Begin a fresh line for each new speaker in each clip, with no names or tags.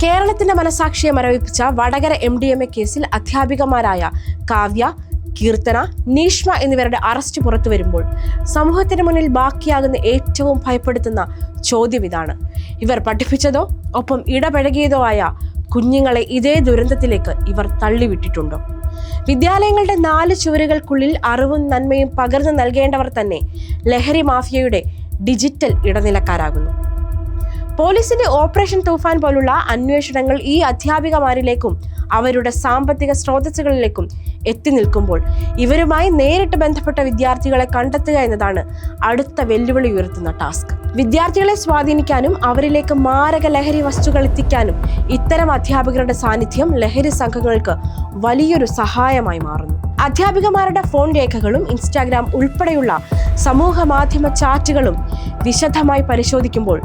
കേരളത്തിന്റെ മനസാക്ഷിയെ മരവിപ്പിച്ച വടകര MDMA കേസിൽ അധ്യാപികമാരായ കാവ്യ, കീർത്തന, നീഷ്മ എന്നിവരുടെ അറസ്റ്റ് പുറത്തു വരുമ്പോൾ സമൂഹത്തിന് മുന്നിൽ ബാക്കിയാകുന്ന ഏറ്റവും ഭയപ്പെടുത്തുന്ന ചോദ്യം ഇതാണ്: ഇവർ പഠിപ്പിച്ചതോ ഒപ്പം ഇടപഴകിയതോ ആയ കുഞ്ഞുങ്ങളെ ഇതേ ദുരന്തത്തിലേക്ക് ഇവർ തള്ളിവിട്ടിട്ടുണ്ടോ? വിദ്യാലയങ്ങളുടെ 4 ചുവരുകൾക്കുള്ളിൽ അറിവും നന്മയും പകർന്നു നൽകേണ്ടവർ തന്നെ ലഹരി മാഫിയയുടെ ഡിജിറ്റൽ ഇടനിലക്കാരാകുന്നു. പോലീസിന്റെ ഓപ്പറേഷൻ തൂഫാൻ പോലുള്ള അന്വേഷണങ്ങൾ ഈ അധ്യാപികമാരിലേക്കും അവരുടെ സാമ്പത്തിക സ്രോതസ്സുകളിലേക്കും എത്തി നിൽക്കുമ്പോൾ ഇവരുമായി നേരിട്ട് ബന്ധപ്പെട്ട വിദ്യാർത്ഥികളെ കണ്ടെത്തുക എന്നതാണ് അടുത്ത വെല്ലുവിളി ഉയർത്തുന്ന ടാസ്ക്. വിദ്യാർത്ഥികളെ സ്വാധീനിക്കാനും അവരിലേക്ക് മാരക ലഹരി വസ്തുക്കൾ എത്തിക്കാനും ഇത്തരം അധ്യാപകരുടെ സാന്നിധ്യം ലഹരി സംഘങ്ങൾക്ക് വലിയൊരു സഹായമായി മാറുന്നു. അധ്യാപികമാരുടെ ഫോൺ രേഖകളും ഇൻസ്റ്റാഗ്രാം ഉൾപ്പെടെയുള്ള സമൂഹ മാധ്യമ ചാറ്റുകളും വിശദമായി പരിശോധിക്കുമ്പോൾ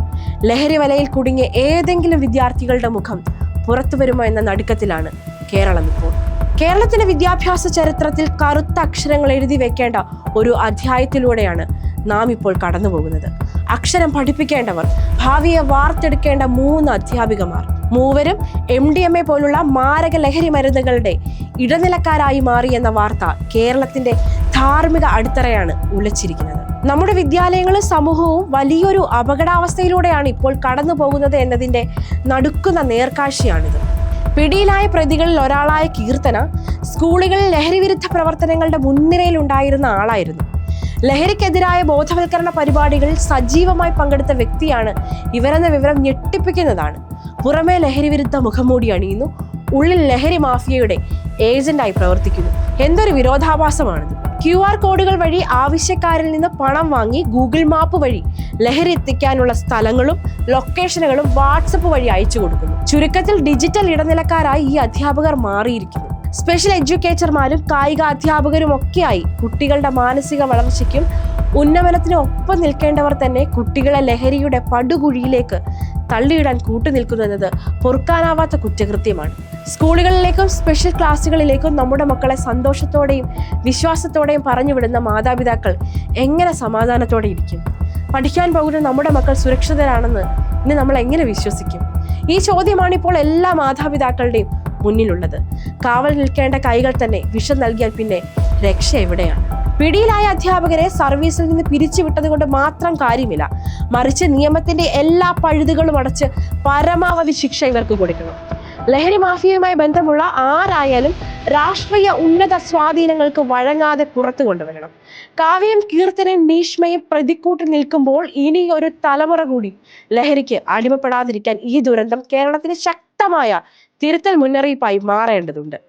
ലഹരി വലയിൽ കുടുങ്ങിയ ഏതെങ്കിലും വിദ്യാർത്ഥികളുടെ മുഖം പുറത്തു വരുമോ എന്ന നടുക്കത്തിലാണ് കേരളം ഇപ്പോൾ. കേരളത്തിന്റെ വിദ്യാഭ്യാസ ചരിത്രത്തിൽ കറുത്ത അക്ഷരങ്ങൾ എഴുതി വെക്കേണ്ട ഒരു അധ്യായത്തിലൂടെയാണ് നാം ഇപ്പോൾ കടന്നു പോകുന്നത്. അക്ഷരം പഠിപ്പിക്കേണ്ടവർ, ഭാവിയെ വാർത്തെടുക്കേണ്ട 3 അധ്യാപികമാർ, മൂവരും MDMA പോലുള്ള മാരക ലഹരി മരുന്നുകളുടെ ഇടനിലക്കാരായി മാറിയെന്ന വാർത്ത കേരളത്തിന്റെ ധാർമ്മിക അടിത്തറയാണ് ഉലച്ചിരിക്കുന്നത്. നമ്മുടെ വിദ്യാലയങ്ങളും സമൂഹവും വലിയൊരു അപകടാവസ്ഥയിലൂടെയാണ് ഇപ്പോൾ കടന്നു പോകുന്നത് എന്നതിന്റെ നടുക്കുന്ന നേർക്കാഴ്ചയാണിത്. പിടിയിലായ പ്രതികളിൽ ഒരാളായ കീർത്തന സ്കൂളുകളിൽ ലഹരിവിരുദ്ധ പ്രവർത്തനങ്ങളുടെ മുൻനിരയിൽ ഉണ്ടായിരുന്ന ആളായിരുന്നു. ലഹരിക്കെതിരായ ബോധവൽക്കരണ പരിപാടികളിൽ സജീവമായി പങ്കെടുത്ത വ്യക്തിയാണ് ഇവരെന്ന വിവരം ഞെട്ടിപ്പിക്കുന്നതാണ്. പുറമേ ലഹരിവിരുദ്ധ മുഖംമൂടി അണിയുന്നു, ഉള്ളിൽ ലഹരി മാഫിയയുടെ ഏജന്റായി പ്രവർത്തിക്കുന്നു. എന്തൊരു വിരോധാഭാസമാണിത്! QR കോഡുകൾ വഴി ആവശ്യക്കാരിൽ നിന്ന് പണം വാങ്ങി ഗൂഗിൾ മാപ്പ് വഴി ലഹരി എത്തിക്കാനുള്ള സ്ഥലങ്ങളും ലൊക്കേഷനുകളും വാട്സപ്പ് വഴി അയച്ചു കൊടുക്കുന്നു. ചുരുക്കത്തിൽ ഡിജിറ്റൽ ഇടനിലക്കാരായി ഈ അധ്യാപകർ മാറിയിരിക്കുന്നു. സ്പെഷ്യൽ എഡ്യൂക്കേറ്റർമാരും കായിക അധ്യാപകരും ഒക്കെയായി കുട്ടികളുടെ മാനസിക വളർച്ചയ്ക്കും ഉന്നമനത്തിനും ഒപ്പം നിൽക്കേണ്ടവർ തന്നെ കുട്ടികളെ ലഹരിയുടെ പടുകുഴിയിലേക്ക് തള്ളിയിടാൻ കൂട്ടുനിൽക്കുന്നു എന്നത് പൊറുക്കാനാവാത്ത കുറ്റകൃത്യമാണ്. സ്കൂളുകളിലേക്കും സ്പെഷ്യൽ ക്ലാസ്സുകളിലേക്കും നമ്മുടെ മക്കളെ സന്തോഷത്തോടെയും വിശ്വാസത്തോടെയും പറഞ്ഞുവിടുന്ന മാതാപിതാക്കൾ എങ്ങനെ സമാധാനത്തോടെ ഇരിക്കും? പഠിക്കാൻ പോകുന്ന നമ്മുടെ മക്കൾ സുരക്ഷിതരാണെന്ന് ഇനി നമ്മൾ എങ്ങനെ വിശ്വസിക്കും? ഈ ചോദ്യമാണ് ഇപ്പോൾ എല്ലാ മാതാപിതാക്കളുടെയും മുന്നിലുള്ളത്. കാവൽ നിൽക്കേണ്ട കൈകൾ തന്നെ വിഷം നൽകിയാൽ പിന്നെ രക്ഷ എവിടെയാണ്? പിടിയിലായ അധ്യാപകരെ സർവീസിൽ നിന്ന് പിരിച്ചുവിട്ടത് കൊണ്ട് മാത്രം കാര്യമില്ല, മറിച്ച് നിയമത്തിന്റെ എല്ലാ പഴുതുകളും അടച്ച് പരമാവധി ശിക്ഷ ഇവർക്ക് കൊടുക്കണം. ലഹരി മാഫിയയുമായി ബന്ധമുള്ള ആരായാലും രാഷ്ട്രീയ ഉന്നത സ്വാധീനങ്ങൾക്ക് വഴങ്ങാതെ പുറത്തു കൊണ്ടുവരണം. കാവ്യയും കീർത്തനയും നീഷ്മയും പ്രതിക്കൂട്ടിൽ നിൽക്കുമ്പോൾ ഇനി ഒരു തലമുറ കൂടി ലഹരിക്ക് അടിമപ്പെടാതിരിക്കാൻ ഈ ദുരന്തം കേരളത്തിന് ശക്തമായ തിരുത്തൽ മുന്നറിയിപ്പായി മാറേണ്ടതുണ്ട്.